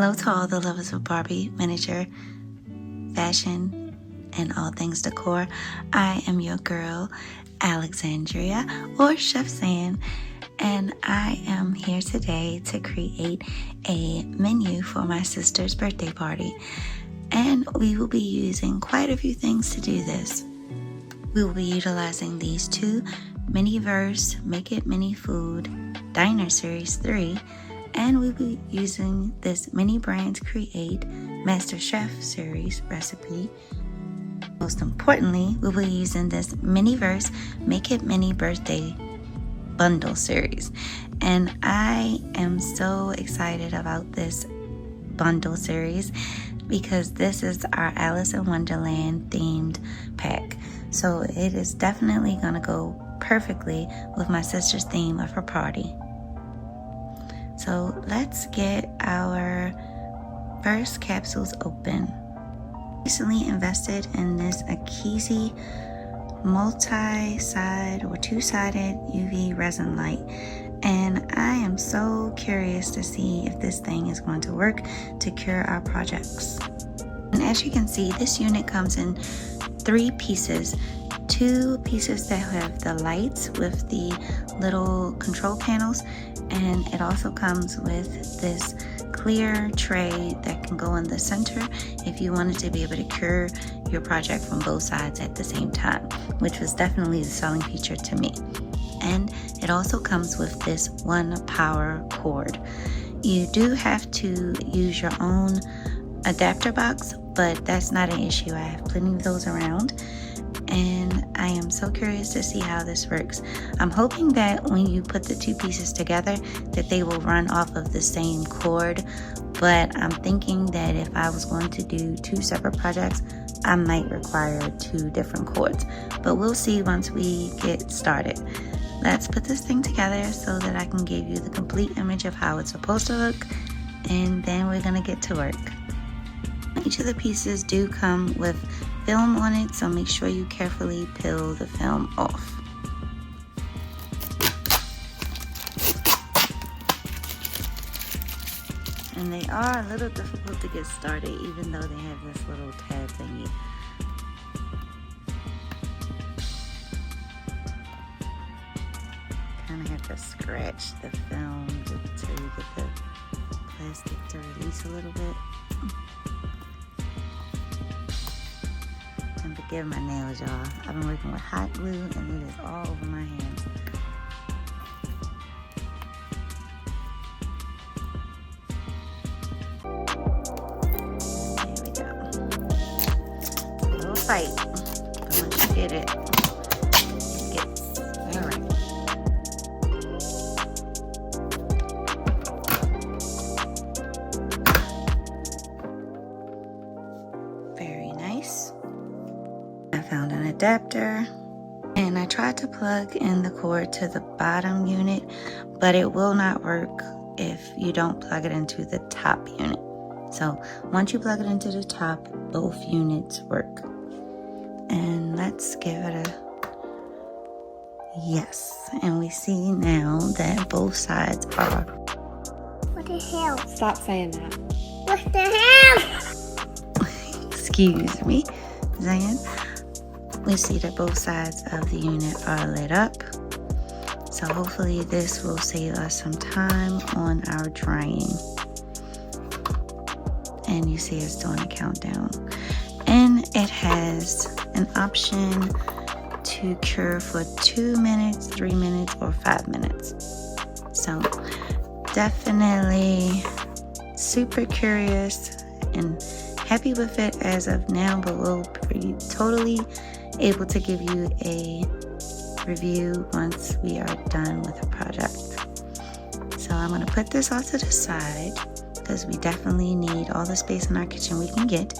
Hello to all the lovers of Barbie, miniature, fashion, and all things decor. I am your girl, Alexandria, or Chef San, and I am here today to create a menu for my sister's birthday party. And we will be using quite a few things to do this. We will be utilizing these two Miniverse Make It Mini Food Diner Series 3, and we'll be using this Mini Brands Create Master Chef Series recipe. Most importantly, we'll be using this Miniverse Make It Mini Birthday Bundle Series. And I am so excited about this bundle series because this is our Alice in Wonderland themed pack. So it is definitely gonna go perfectly with my sister's theme of her party. So let's get our first capsules open. Recently invested in this Akizi multi-side or two-sided UV resin light, and I am so curious to see if this thing is going to work to cure our projects. And as you can see, this unit comes in 3 pieces. 2 pieces that have the lights with the little control panels, and it also comes with this clear tray that can go in the center if you wanted to be able to cure your project from both sides at the same time, which was definitely the selling feature to me. And it also comes with this 1 power cord. You do have to use your own adapter box, but that's not an issue. I have plenty of those around, and I am so curious to see how this works. I'm hoping that when you put the 2 pieces together that they will run off of the same cord, but I'm thinking that if I was going to do 2 separate projects, I might require 2 different cords, but we'll see once we get started. Let's put this thing together so that I can give you the complete image of how it's supposed to look, and then we're gonna get to work. Each of the pieces do come with film on it, so make sure you carefully peel the film off. And they are a little difficult to get started, even though they have this little tab thingy. Kind of have to scratch the film until you get the plastic to release a little bit. And forgive my nails, y'all. I've been working with hot glue and it is all over my hands. There we go. A little fight, but once you get it, it gets alright. Very nice. I found an adapter and I tried to plug in the cord to the bottom unit, but it will not work if you don't plug it into the top unit. So once you plug it into the top, both units work. And let's give it a yes. And we see now that both sides are. What the hell? Stop saying that. What the hell? Excuse me, Zan. We see that both sides of the unit are lit up. So hopefully this will save us some time on our drying. And you see it's doing a countdown. And it has an option to cure for 2 minutes, 3 minutes, or 5 minutes. So definitely super curious and happy with it as of now, but we'll be totally able to give you a review once we are done with the project. So I'm going to put this off to the side because we definitely need all the space in our kitchen we can get,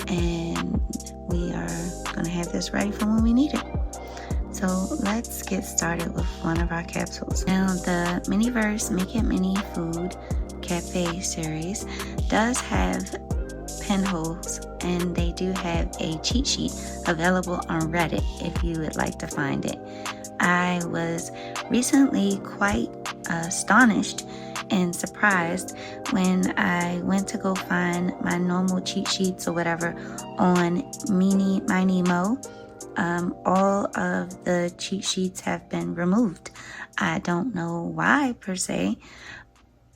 and we are going to have this ready for when we need it. So let's get started with one of our capsules. Now the Miniverse Make It Mini Food Cafe series does have pinholes, and they do have a cheat sheet available on Reddit if you would like to find it. I was recently quite astonished and surprised when I went to go find my normal cheat sheets or whatever on Minimo. All of the cheat sheets have been removed. I don't know why per se.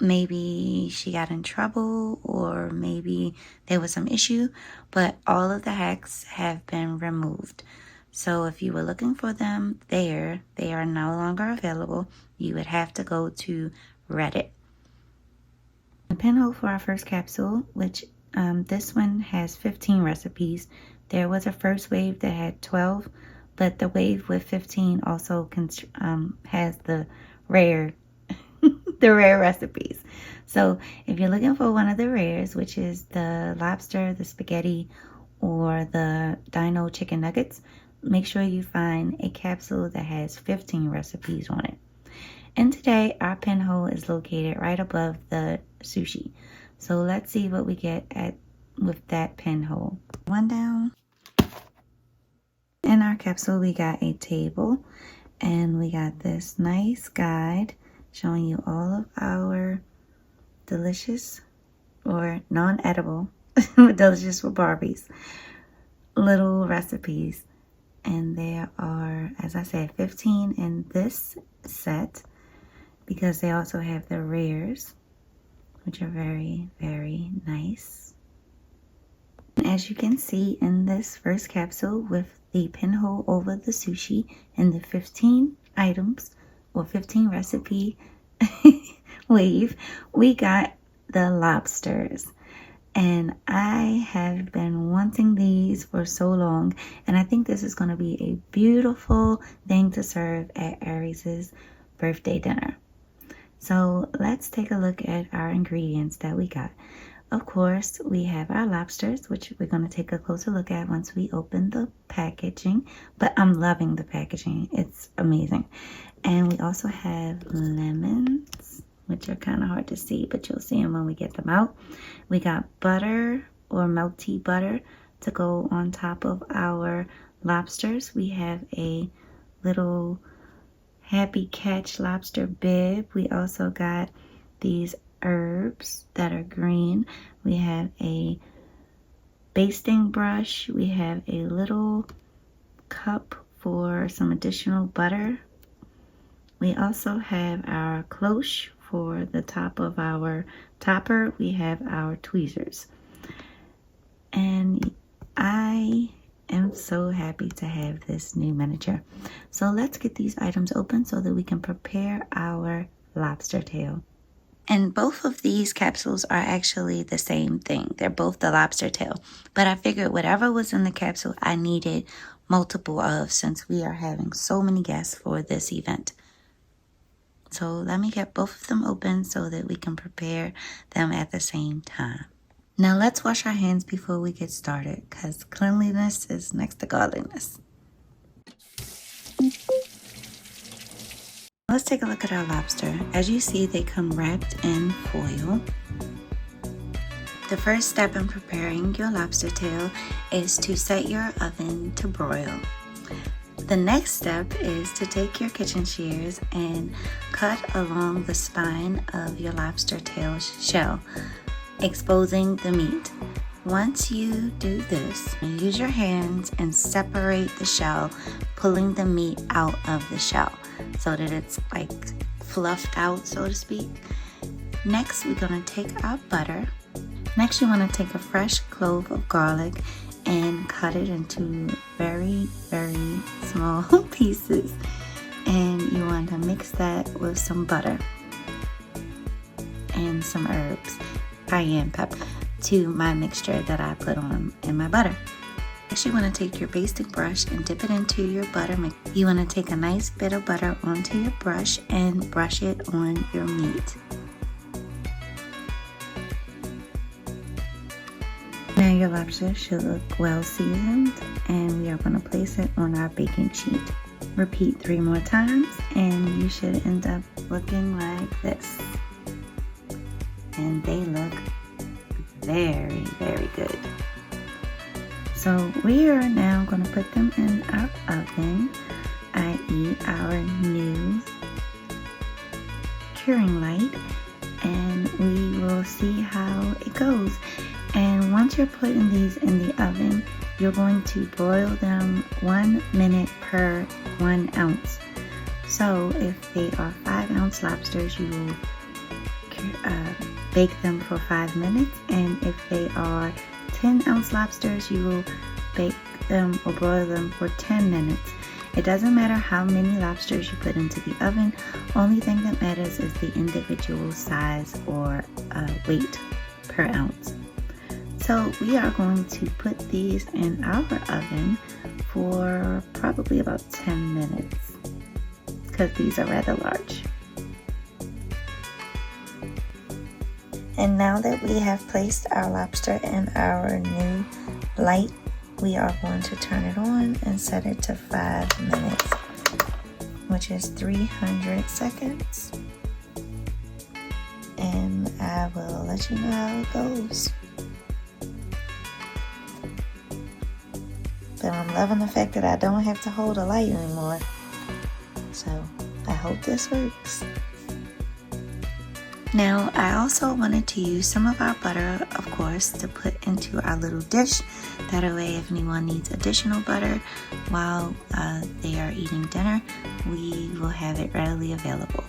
Maybe she got in trouble or maybe there was some issue, but all of the hacks have been removed. So if you were looking for them there, they are no longer available. You would have to go to Reddit. The pinhole for our first capsule, which this one has 15 recipes. There was a first wave that had 12, but the wave with 15 also has the rare the rare recipes. So if you're looking for one of the rares, which is the lobster, the spaghetti, or the dino chicken nuggets, make sure you find a capsule that has 15 recipes on it. And today our pinhole is located right above the sushi. So let's see what we get with that pinhole. One down. In our capsule we got a table and we got this nice guide showing you all of our delicious or non-edible, delicious for Barbies, little recipes. And there are, as I said, 15 in this set because they also have the rares, which are very, very nice. And as you can see in this first capsule with the pinhole over the sushi and the 15 items, or 15 recipe wave, we got the lobsters. And I have been wanting these for so long, and I think this is going to be a beautiful thing to serve at Aries' birthday dinner. So let's take a look at our ingredients that we got. Of course, we have our lobsters, which we're going to take a closer look at once we open the packaging. But I'm loving the packaging. It's amazing. And we also have lemons, which are kind of hard to see, but you'll see them when we get them out. We got butter or melty butter to go on top of our lobsters. We have a little Happy Catch lobster bib. We also got these herbs that are green. We have a basting brush. We have a little cup for some additional butter. We also have our cloche for the top of our topper. We have our tweezers. And I am so happy to have this new miniature. So let's get these items open so that we can prepare our lobster tail. And both of these capsules are actually the same thing. They're both the lobster tail. But I figured whatever was in the capsule, I needed multiple of since we are having so many guests for this event. So let me get both of them open so that we can prepare them at the same time. Now let's wash our hands before we get started because cleanliness is next to godliness. Let's take a look at our lobster. As you see, they come wrapped in foil. The first step in preparing your lobster tail is to set your oven to broil. The next step is to take your kitchen shears and cut along the spine of your lobster tail shell, exposing the meat. Once you do this, use your hands and separate the shell, pulling the meat out of the shell so that it's like fluffed out, so to speak. Next, we're going to take our butter. Next, you want to take a fresh clove of garlic and cut it into very, very small pieces. And you want to mix that with some butter and some herbs, cayenne pepper, to my mixture that I put on in my butter. Next, you want to take your basting brush and dip it into your butter mix. You want to take a nice bit of butter onto your brush and brush it on your meat. Now your lobster should look well seasoned, and we are going to place it on our baking sheet. Repeat 3 more times and you should end up looking like this. And they look very, very good. So we are now going to put them in our oven, i.e. our new curing light, and we will see how it goes. And once you're putting these in the oven, you're going to broil them 1 minute per 1 ounce. So if they are 5-ounce lobsters, you will bake them for 5 minutes, and if they are 10-ounce lobsters, you will bake them or broil them for 10 minutes. It doesn't matter how many lobsters you put into the oven. Only thing that matters is the individual size or weight per ounce. So we are going to put these in our oven for probably about 10 minutes because these are rather large. And now that we have placed our lobster in our new light, we are going to turn it on and set it to 5 minutes, which is 300 seconds. And I will let you know how it goes. But I'm loving the fact that I don't have to hold a light anymore. So I hope this works. Now, I also wanted to use some of our butter, of course, to put into our little dish. That way, if anyone needs additional butter while they are eating dinner, we will have it readily available.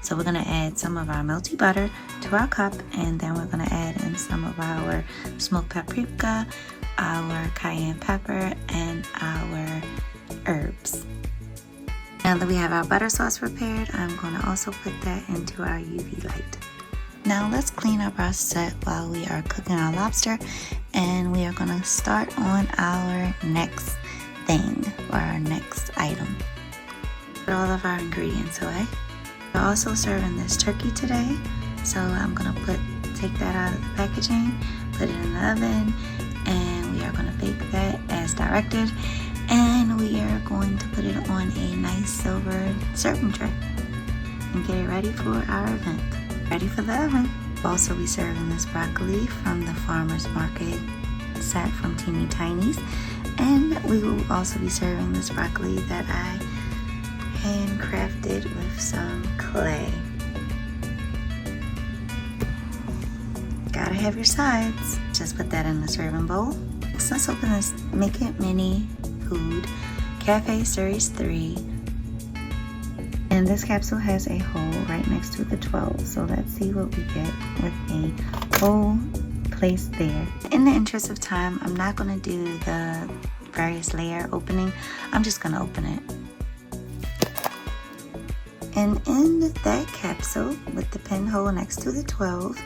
So we're going to add some of our melty butter to our cup, and then we're going to add in some of our smoked paprika, our cayenne pepper, and our herbs. Now that we have our butter sauce prepared, I'm going to also put that into our UV light. Now let's clean up our set while we are cooking our lobster, and we are going to start on our next thing, or our next item. Put all of our ingredients away. We're also serving this turkey today, so I'm going to take that out of the packaging, put it in the oven, and we are going to bake that as directed. And we are going to put it on a nice silver serving tray and get it ready for our event. Ready for the oven. We'll also be serving this broccoli from the farmer's market set from Teeny Tiny's. And we will also be serving this broccoli that I handcrafted with some clay. Gotta have your sides. Just put that in the serving bowl. So let's open this Make It Mini Food Cafe Series 3, and this capsule has a hole right next to the 12, so let's see what we get with a hole placed there. In the interest of time, I'm not going to do the various layer opening. I'm just going to open it. And in that capsule with the pinhole next to the 12,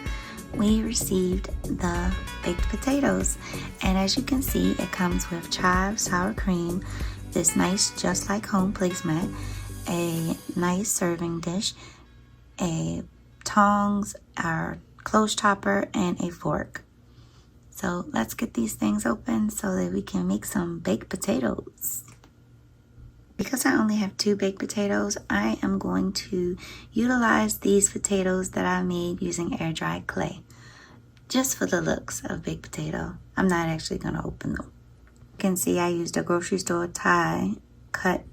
we received the baked potatoes, and as you can see, it comes with chives, sour cream, this nice just like home placemat, a nice serving dish, a tongs, our clothes chopper, and a fork. So let's get these things open so that we can make some baked potatoes. Because I only have 2 baked potatoes, I am going to utilize these potatoes that I made using air dried clay. Just for the looks of baked potato. I'm not actually going to open them. You can see I used a grocery store tie cut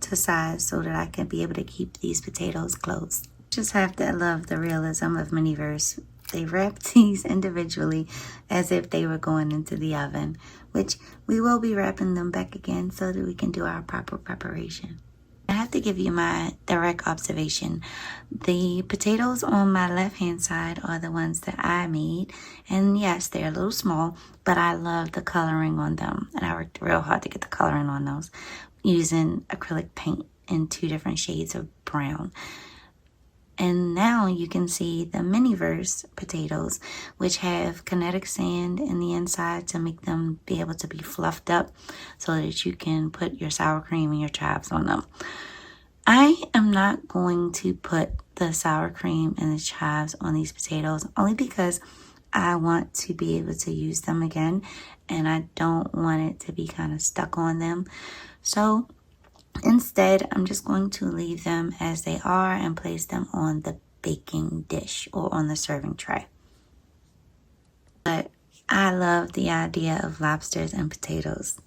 to size so that I can be able to keep these potatoes closed. Just have to love the realism of Miniverse. They wrapped these individually as if they were going into the oven, which we will be wrapping them back again so that we can do our proper preparation. I have to give you my direct observation. The potatoes on my left hand side are the ones that I made, and yes, they're a little small, but I love the coloring on them, and I worked real hard to get the coloring on those using acrylic paint in 2 different shades of brown. And now you can see the Miniverse potatoes, which have kinetic sand in the inside to make them be able to be fluffed up so that you can put your sour cream and your chives on them. I am not going to put the sour cream and the chives on these potatoes only because I want to be able to use them again, and I don't want it to be kind of stuck on them. So instead, I'm just going to leave them as they are and place them on the baking dish or on the serving tray. But I love the idea of lobsters and potatoes.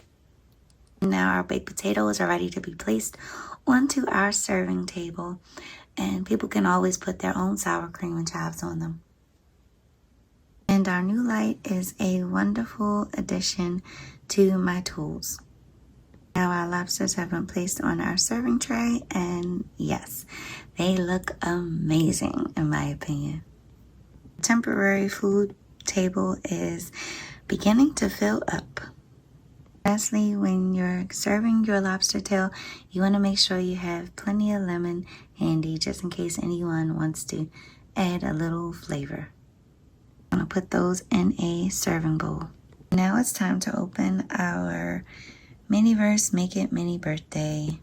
Now our baked potatoes are ready to be placed onto our serving table, and people can always put their own sour cream and chives on them. And our new light is a wonderful addition to my tools. Now our lobsters have been placed on our serving tray, and yes, they look amazing in my opinion. Temporary food table is beginning to fill up. Lastly, when you're serving your lobster tail, you want to make sure you have plenty of lemon handy just in case anyone wants to add a little flavor. I'm going to put those in a serving bowl. Now it's time to open our Miniverse Make It Mini Birthday.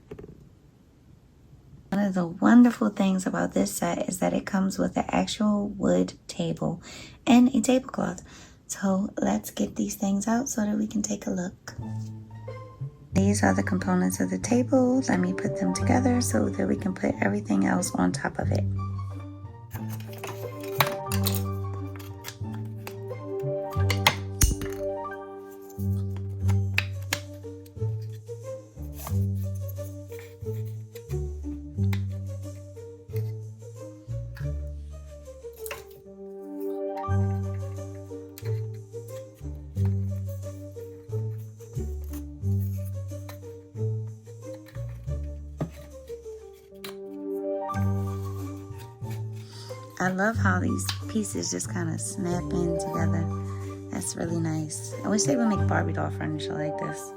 One of the wonderful things about this set is that it comes with an actual wood table and a tablecloth. So let's get these things out so that we can take a look. These are the components of the table. Let me put them together so that we can put everything else on top of it. I love how these pieces just kind of snap in together. That's really nice. I wish they would make Barbie doll furniture like this.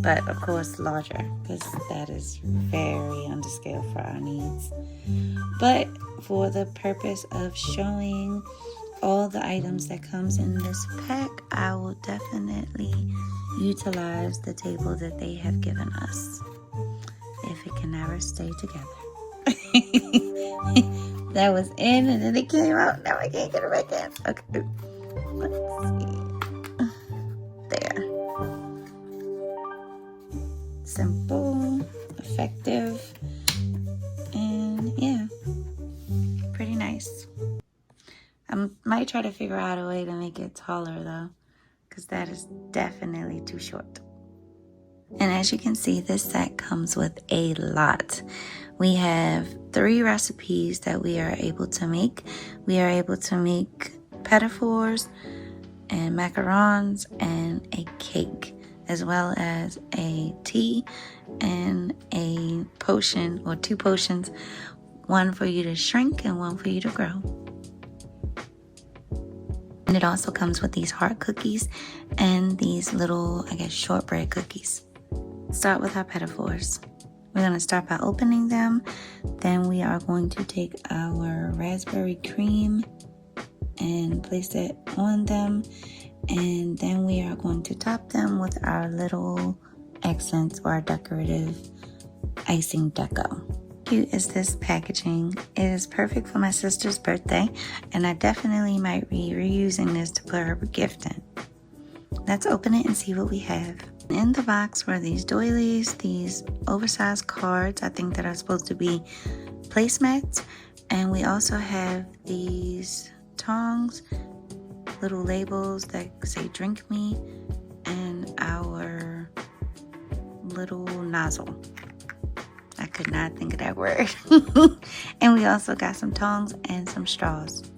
But of course larger, because that is very under scale for our needs. But for the purpose of showing all the items that comes in this pack, I will definitely utilize the table that they have given us. If it can never stay together. That was in and then it came out. Now I can't get it back in. Okay. Let's see. There. Simple, effective, and yeah, pretty nice. I might try to figure out a way to make it taller though, because that is definitely too short. And as you can see, this set comes with a lot. We have 3 recipes that we are able to make. We are able to make pedophores and macarons and a cake, as well as a tea and a potion or 2 potions, one for you to shrink and one for you to grow. And it also comes with these heart cookies and these little, I guess, shortbread cookies. Start with our pedophores. We're going to start by opening them. Then we are going to take our raspberry cream and place it on them. And then we are going to top them with our little accents or decorative icing deco. Cute is this packaging. It is perfect for my sister's birthday, and I definitely might be reusing this to put her gift in. Let's open it and see what we have. In the box were these doilies, these oversized cards, I think that are supposed to be placemats. And we also have these tongs, little labels that say drink me, and our little nozzle. I could not think of that word. And we also got some tongs and some straws.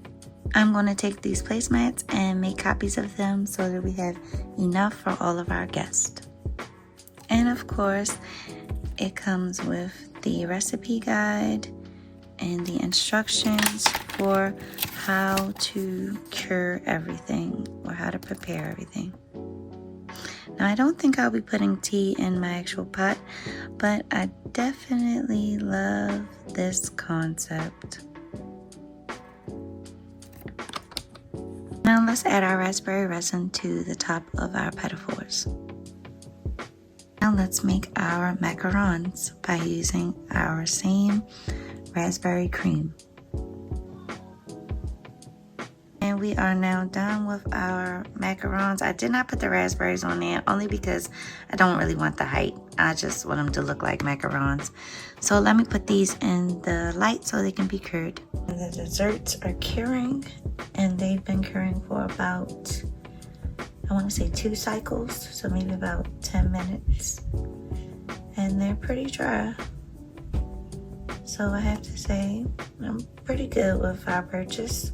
I'm going to take these placemats and make copies of them so that we have enough for all of our guests. And of course, it comes with the recipe guide and the instructions for how to cure everything or how to prepare everything. Now, I don't think I'll be putting tea in my actual pot, but I definitely love this concept. Now let's add our raspberry resin to the top of our pedophores. Now let's make our macarons by using our same raspberry cream. And we are now done with our macarons. I did not put the raspberries on there only because I don't really want the height. I just want them to look like macarons. So let me put these in the light so they can be cured. And the desserts are curing, and they've been curing for about, I want to say 2 cycles, so maybe about 10 minutes. And they're pretty dry. So I have to say, I'm pretty good with our purchase.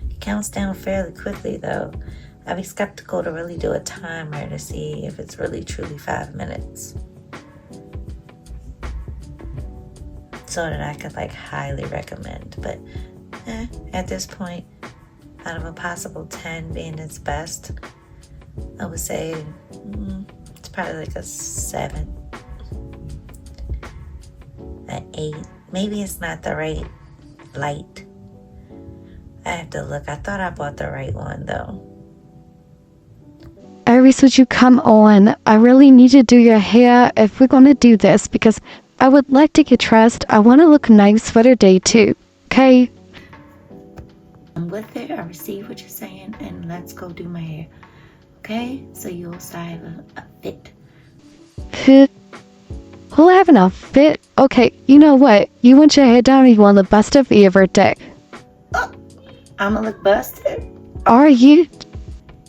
It counts down fairly quickly though. I'd be skeptical to really do a timer to see if it's really truly 5 minutes. So that I could like highly recommend. But at this point, out of a possible 10 being its best, I would say it's probably like a 7, an 8. Maybe it's not the right light. I have to look. I thought I bought the right one though. Aries, would you come on? I really need to do your hair if we're going to do this because I would like to get dressed. I want to look nice for the day too. Okay? I'm with it. I receive what you're saying, and let's go do my hair. Okay? So you'll start having a fit. Fit? We'll have an outfit. Okay, you know what? You want your hair done or you want the best of your birthday? Oh, I'm gonna look busted. Are you?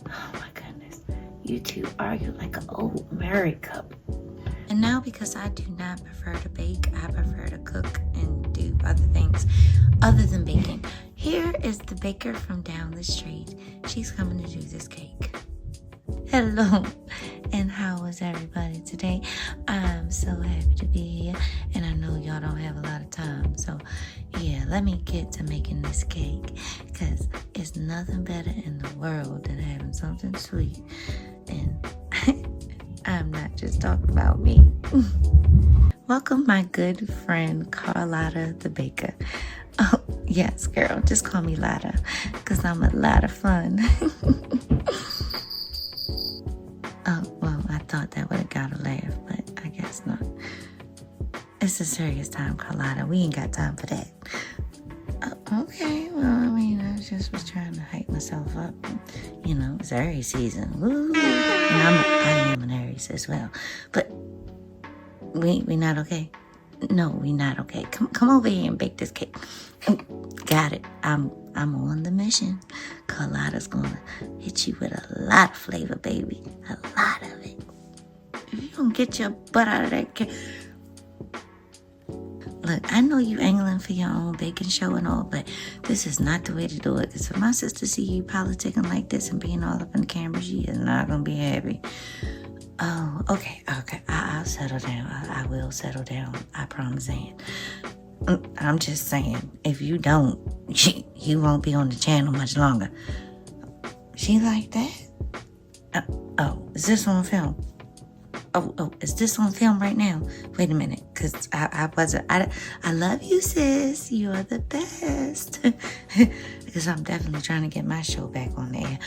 Oh my goodness. You two argue like an old married couple. And now, because I do not prefer to bake, I prefer to cook and do other things other than baking. Here is the baker from down the street. She's coming to do this cake. Hello, and how is everybody today? I'm so happy to be here, and I know y'all don't have a lot of time. So, yeah, let me get to making this cake, because it's nothing better in the world than having something sweet. And I'm not just talking about me. Welcome my good friend Carlotta the Baker. Oh, yes, girl, just call me Lotta, because I'm a lot of fun. Oh, well, I thought that would have got a laugh, but I guess not. It's a serious time, Carlotta. We ain't got time for that. Okay, well, I mean, I just was trying to hype myself up. You know, it's Aries season. Woo! And I am an Aries as well. But we not okay? No, we not okay. Come over here and bake this cake. Got it. I'm on the mission. Carlotta's gonna hit you with a lot of flavor, baby. A lot of it. If you don't get your butt out of that cake. Look, I know you angling for your own baking show and all, but this is not the way to do it. Because if my sister see you politicking like this and being all up in the camera, she is not gonna be happy. Oh, okay. I'll settle down. I will settle down. I promise, Ann. I'm just saying, if you don't, you won't be on the channel much longer. She like that? Oh, is this on film? Oh, is this on film right now? Wait a minute, because I love you, sis. You are the best. Because I'm definitely trying to get my show back on the air.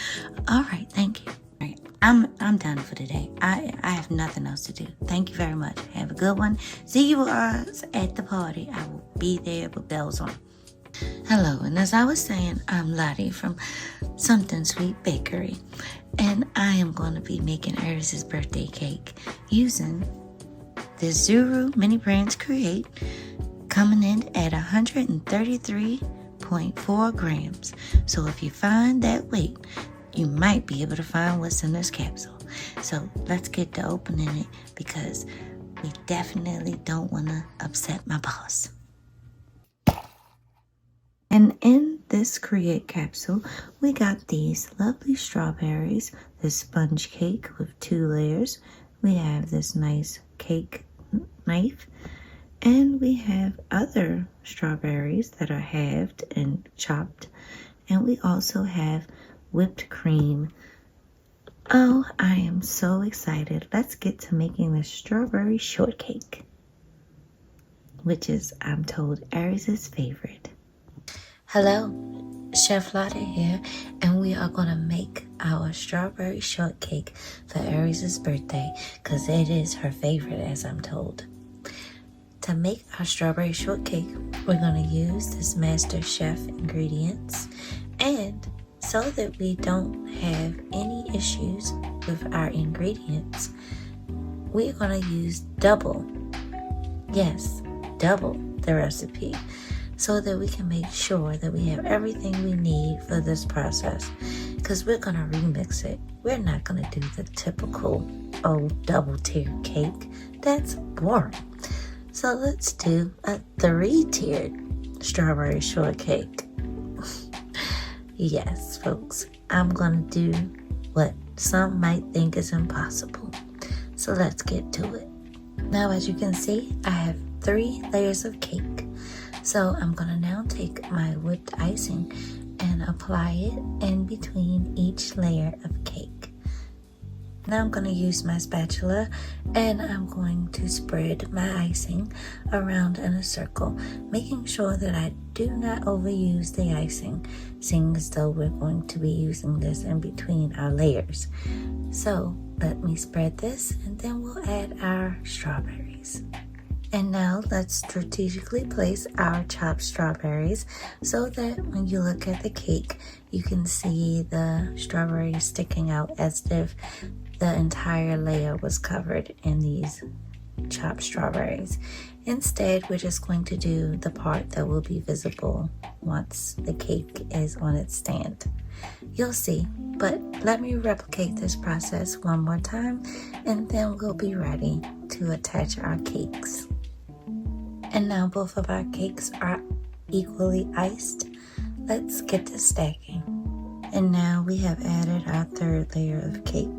All right, thank you. All right, I'm done for today. I have nothing else to do. Thank you very much. Have a good one. See you guys at the party. I will be there with bells on. Hello, and as I was saying, I'm Lottie from Something Sweet Bakery, and I am going to be making Aries' birthday cake using the Zuru Mini Brands Create, coming in at 133.4 grams. So if you find that weight, you might be able to find what's in this capsule. So let's get to opening it, because we definitely don't want to upset my boss. And in this Create capsule, we got these lovely strawberries, this sponge cake with 2 layers. We have this nice cake knife, and we have other strawberries that are halved and chopped. And we also have whipped cream. Oh, I am so excited. Let's get to making the strawberry shortcake, which is, I'm told, Aries' favorite. Hello, Chef Lotta here, and we are going to make our strawberry shortcake for Aries' birthday, because it is her favorite, as I'm told. To make our strawberry shortcake, we're going to use this Master Chef ingredients, and so that we don't have any issues with our ingredients, we're going to use double the recipe. so that we can make sure that we have everything we need for this process, because we're going to remix it. We're not going to do the typical double tier cake. That's boring. So let's do a 3-tiered strawberry shortcake. Yes, folks, I'm going to do what some might think is impossible. So let's get to it. Now, as you can see, I have 3 layers of cake. So I'm going to now take my whipped icing and apply it in between each layer of cake. Now I'm going to use my spatula and I'm going to spread my icing around in a circle, making sure that I do not overuse the icing, seeing as though we're going to be using this in between our layers. So let me spread this and then we'll add our strawberries. And now let's strategically place our chopped strawberries so that when you look at the cake, you can see the strawberries sticking out as if the entire layer was covered in these chopped strawberries. Instead, we're just going to do the part that will be visible once the cake is on its stand. You'll see, but let me replicate this process one more time and then we'll be ready to attach our cakes. And now both of our cakes are equally iced. Let's get to stacking. And now we have added our 3rd layer of cake.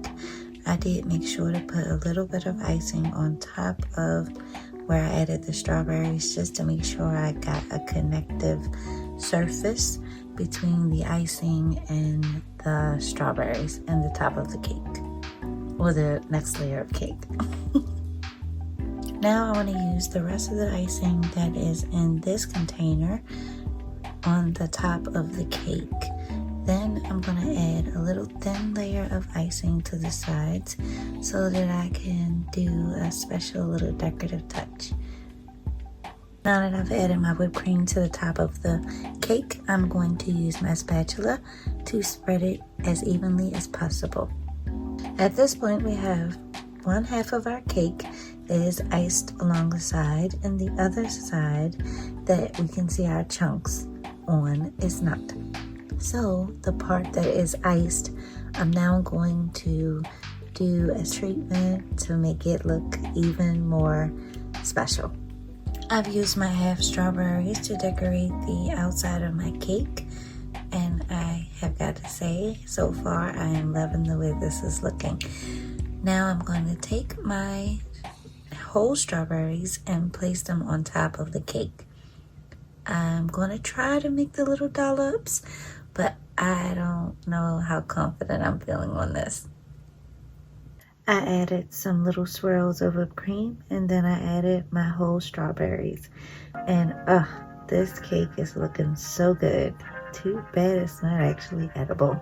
I did make sure to put a little bit of icing on top of where I added the strawberries just to make sure I got a connective surface between the icing and the strawberries and the top of the cake, or the next layer of cake. Now I want to use the rest of the icing that is in this container on the top of the cake. Then I'm going to add a little thin layer of icing to the sides so that I can do a special little decorative touch. Now that I've added my whipped cream to the top of the cake, I'm going to use my spatula to spread it as evenly as possible. At this point, we have 1/2 of our cake is iced along the side, and the other side that we can see our chunks on is not. So the part that is iced, I'm now going to do a treatment to make it look even more special. I've used my half strawberries to decorate the outside of my cake, and I have got to say, so far I am loving the way this is looking. Now I'm going to take my whole strawberries and place them on top of the cake. I'm going to try to make the little dollops, but I don't know how confident I'm feeling on this. I added some little swirls of whipped cream and then I added my whole strawberries. And this cake is looking so good. Too bad it's not actually edible.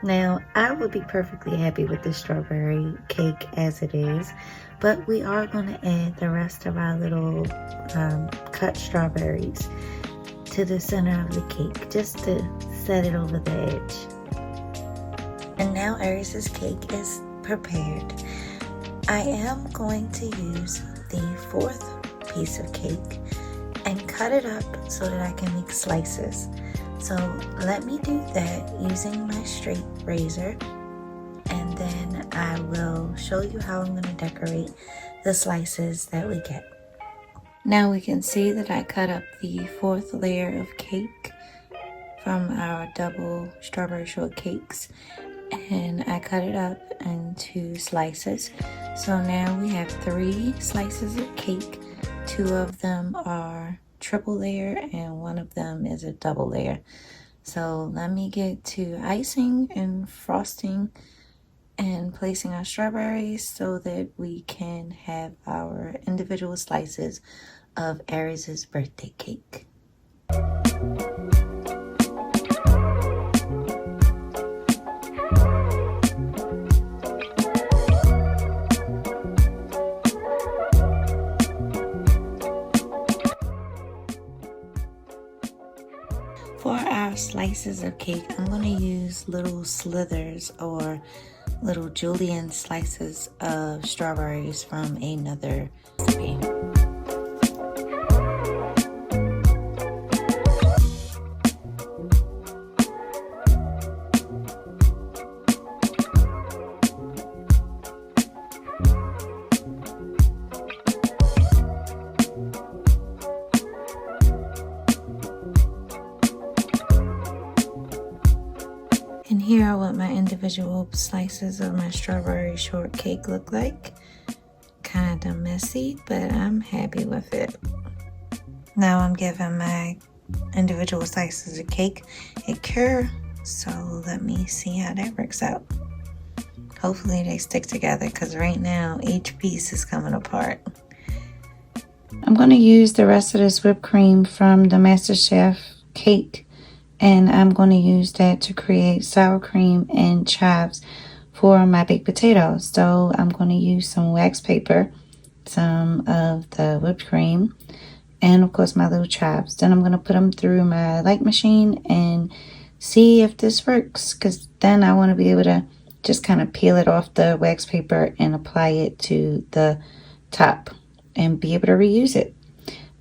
Now, I would be perfectly happy with this strawberry cake as it is, but we are going to add the rest of our little cut strawberries to the center of the cake just to set it over the edge. And now Aries' cake is prepared. I am going to use the 4th piece of cake and cut it up so that I can make slices. So let me do that using my straight razor, and then I will show you how I'm going to decorate the slices that we get. Now we can see that I cut up the 4th layer of cake from our double strawberry shortcakes, and I cut it up into slices. So now we have 3 slices of cake. 2 of them are triple layer and 1 of them is a double layer. So let me get to icing and frosting and placing our strawberries so that we can have our individual slices of Aries' birthday cake. For our slices of cake, I'm going to use little slithers or little julienne slices of strawberries from another recipe. individual slices of my strawberry shortcake look like. Kinda messy, but I'm happy with it. Now I'm giving my individual slices of cake a cure, so let me see how that works out. Hopefully they stick together, because right now each piece is coming apart. I'm going to use the rest of this whipped cream from the MasterChef cake, and I'm going to use that to create sour cream and chives for my baked potatoes. So I'm going to use some wax paper, some of the whipped cream, and of course my little chives. Then I'm going to put them through my light machine and see if this works, because then I want to be able to just kind of peel it off the wax paper and apply it to the top and be able to reuse it.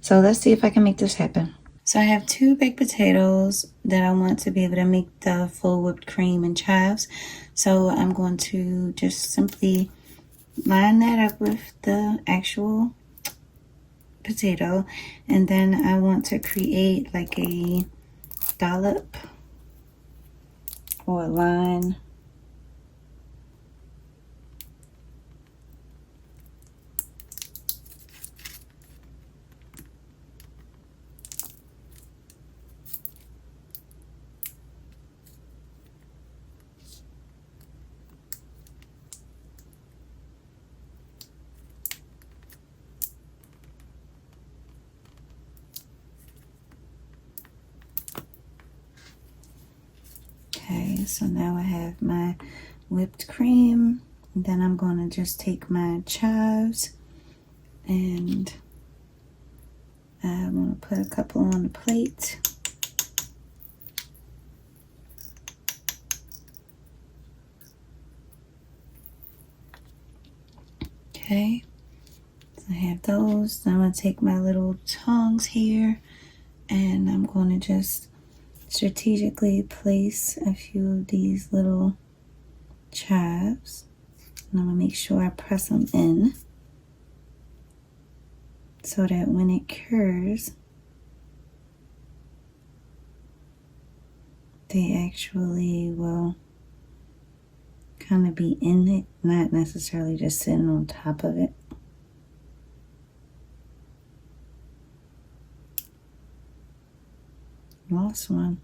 So let's see if I can make this happen. So I have 2 baked potatoes that I want to be able to make the full whipped cream and chives. So I'm going to just simply line that up with the actual potato, and then I want to create like a dollop or a line. Okay, so now I have my whipped cream. And then I'm going to just take my chives and I want to put a couple on the plate. Okay, so I have those. Then I'm going to take my little tongs here and I'm going to just strategically place a few of these little chives, and I'm gonna make sure I press them in so that when it cures they actually will kind of be in it, not necessarily just sitting on top of it. Lost one.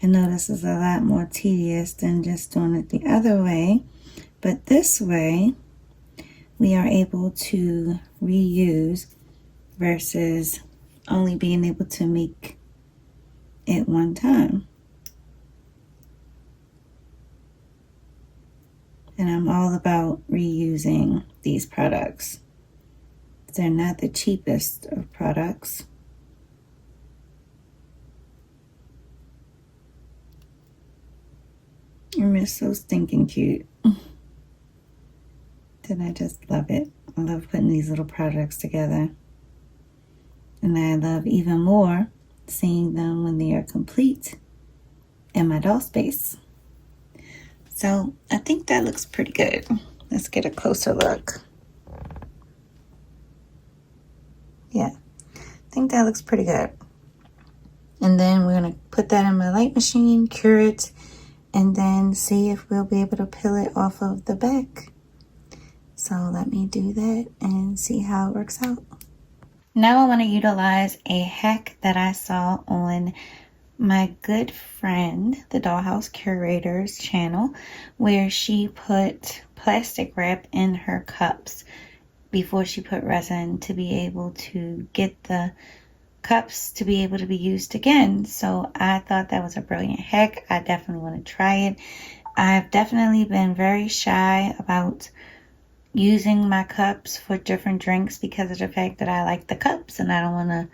I know this is a lot more tedious than just doing it the other way, but this way we are able to reuse versus only being able to make it one time. And I'm all about reusing these products. They're not the cheapest of products. And they're so stinking cute. And I just love it. I love putting these little products together. And I love even more seeing them when they are complete in my doll space. So I think that looks pretty good. Let's get a closer look. Yeah, I think that looks pretty good. And then we're gonna put that in my light machine, cure it, and then see if we'll be able to peel it off of the back. So let me do that and see how it works out. Now I want to utilize a hack that I saw on my good friend, the Dollhouse Curator's channel, where she put plastic wrap in her cups before she put resin to be able to get the cups to be able to be used again. So I thought that was a brilliant hack. I definitely want to try it. I've definitely been very shy about using my cups for different drinks because of the fact that I like the cups and I don't want to,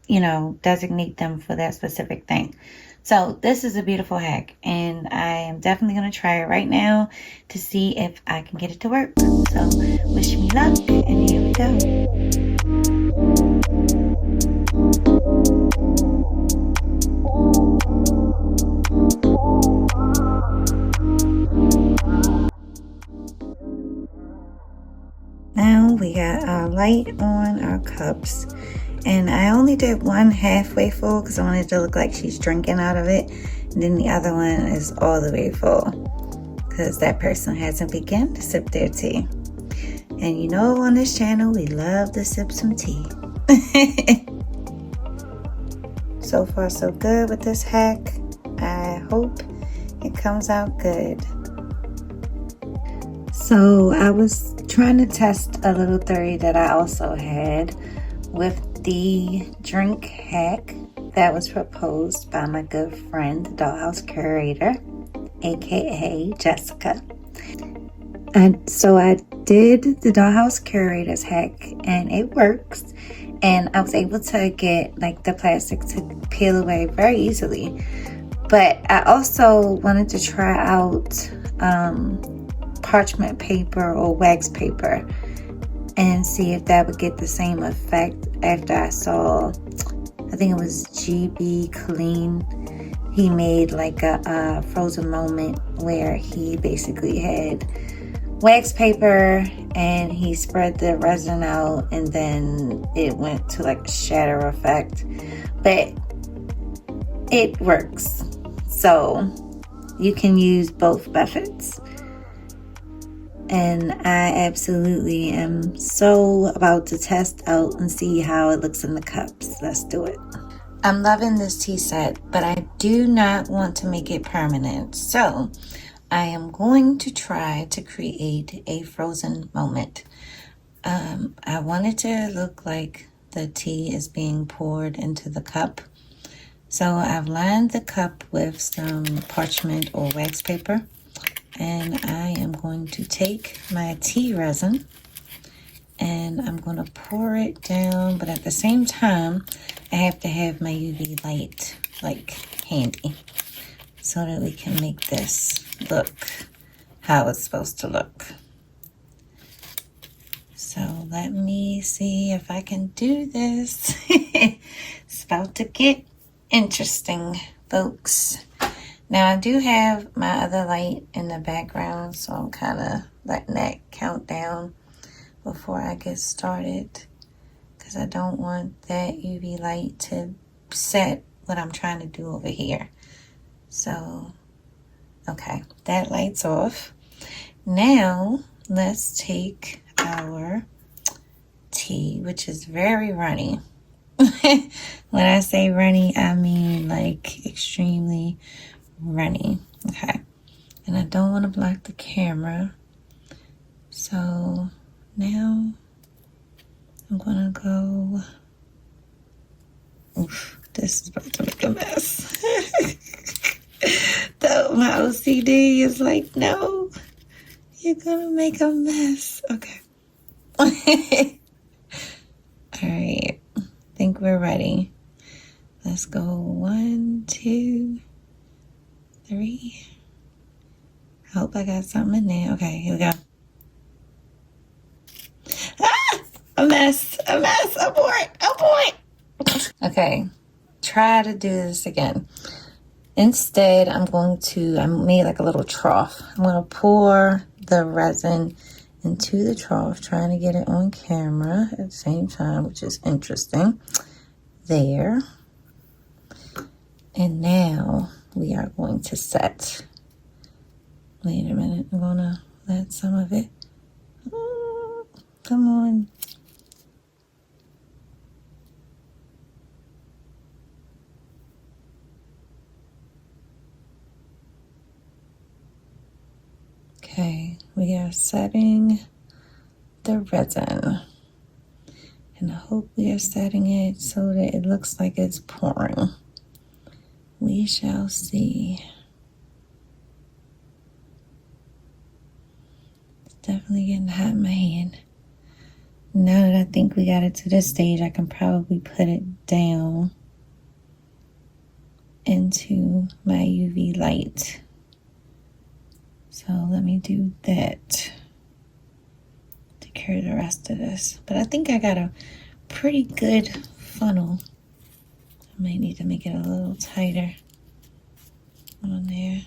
you know, designate them for that specific thing. So this is a beautiful hack and I am definitely going to try it right now to see if I can get it to work. So wish me luck, and here we go. now we got our light on our cups. And I only did one halfway full because I wanted it to look like she's drinking out of it. And then the other one is all the way full because that person hasn't begun to sip their tea. And you know, on this channel, we love to sip some tea. So far, so good with this hack. I hope it comes out good. So I was trying to test a little theory that I also had with the drink hack that was proposed by my good friend, the Dollhouse Curator, aka Jessica. And so I did the Dollhouse Curator's hack and it works. And I was able to get like the plastic to peel away very easily. But I also wanted to try out parchment paper or wax paper and see if that would get the same effect after I saw, I think it was GB Clean. He made like a frozen moment where he basically had wax paper and he spread the resin out and then it went to like a shatter effect. But it works. So you can use both methods. And I absolutely am so about to test out and see how it looks in the cups. Let's do it. I'm loving this tea set, but I do not want to make it permanent. So I am going to try to create a frozen moment. I want it to look like the tea is being poured into the cup. So I've lined the cup with some parchment or wax paper. And I am going to take my tea resin and I'm going to pour it down. But at the same time, I have to have my UV light like handy so that we can make this look how it's supposed to look. So let me see if I can do this. It's about to get interesting, folks. Now I do have my other light in the background, so I'm kind of letting that count down before I get started because I don't want that UV light to set what I'm trying to do over here. So, okay, that light's off. Now let's take our tea, which is very runny. When I say runny, I mean like extremely runny. Okay, and I don't want to block the camera, so now I'm gonna go. Oof, this is about to make a mess. Though my OCD is like, no, you're gonna make a mess. Okay. All right, I think we're ready. Let's go 1, 2, 3. I hope I got something in there. Okay, here we go. Ah! A mess. Abort. Okay, try to do this again. Instead, I made like a little trough. I'm going to pour the resin into the trough, trying to get it on camera at the same time, which is interesting. There. And now we are going to set. Wait a minute. I'm going to let some of it. Come on. Okay, we are setting the resin. And I hope we are setting it so that it looks like it's pouring. We shall see. It's definitely getting hot in my hand. Now that I think we got it to this stage, I can probably put it down into my UV light. So let me do that to cure the rest of this. But I think I got a pretty good funnel. I might need to make it a little tighter on there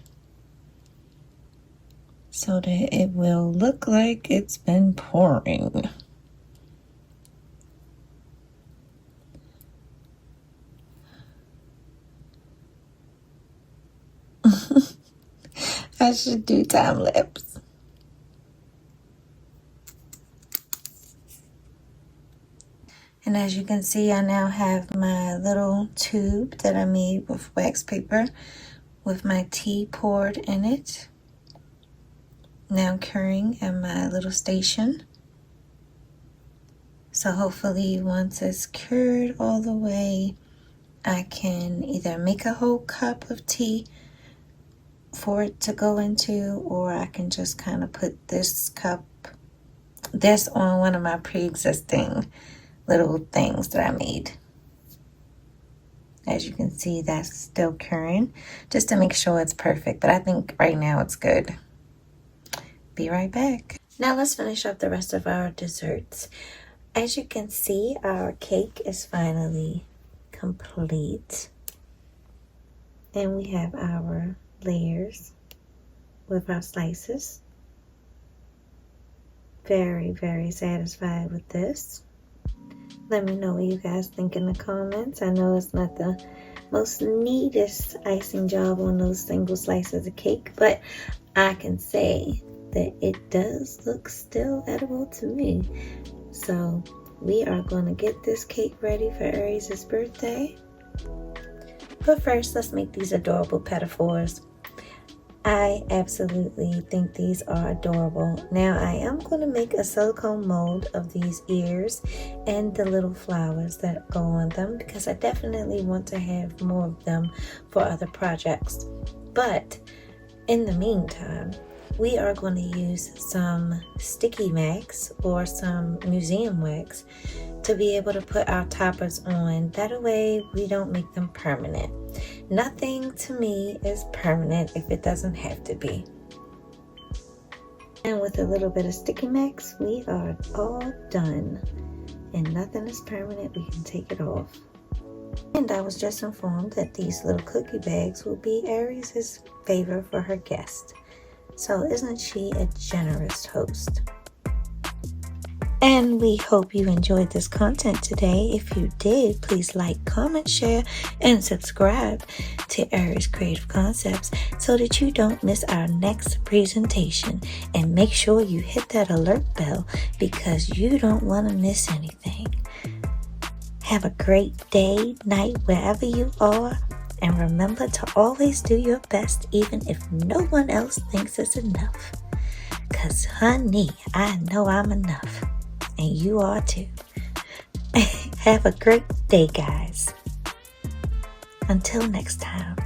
so that it will look like it's been pouring. I should do time lapse. And as you can see, I now have my little tube that I made with wax paper with my tea poured in it. Now curing at my little station. So hopefully once it's cured all the way, I can either make a whole cup of tea for it to go into, or I can just kind of put this on one of my pre-existing little things that I made. As you can see, that's still curing, just to make sure it's perfect, but I think right now it's good. Be right back. Now let's finish up the rest of our desserts. As you can see, our cake is finally complete. And we have our layers with our slices. Very, very satisfied with this. Let me know what you guys think in the comments. I know it's not the most neatest icing job on those single slices of cake, but I can say that it does look still edible to me. So we are going to get this cake ready for Aries' birthday. But first, let's make these adorable pedophores. I absolutely think these are adorable. Now I am going to make a silicone mold of these ears and the little flowers that go on them, because I definitely want to have more of them for other projects. But in the meantime, we are going to use some sticky wax or some museum wax to be able to put our toppers on. That way we don't make them permanent. Nothing to me is permanent if it doesn't have to be. And with a little bit of sticky wax, we are all done. And nothing is permanent, we can take it off. And I was just informed that these little cookie bags will be Aries' favor for her guest. So isn't she a generous host? And we hope you enjoyed this content today. If you did, please like, comment, share, and subscribe to Aries Creative Concepts so that you don't miss our next presentation. And make sure you hit that alert bell because you don't want to miss anything. Have a great day, night, wherever you are. And remember to always do your best even if no one else thinks it's enough. 'Cause honey, I know I'm enough. And you are too. Have a great day, guys. Until next time.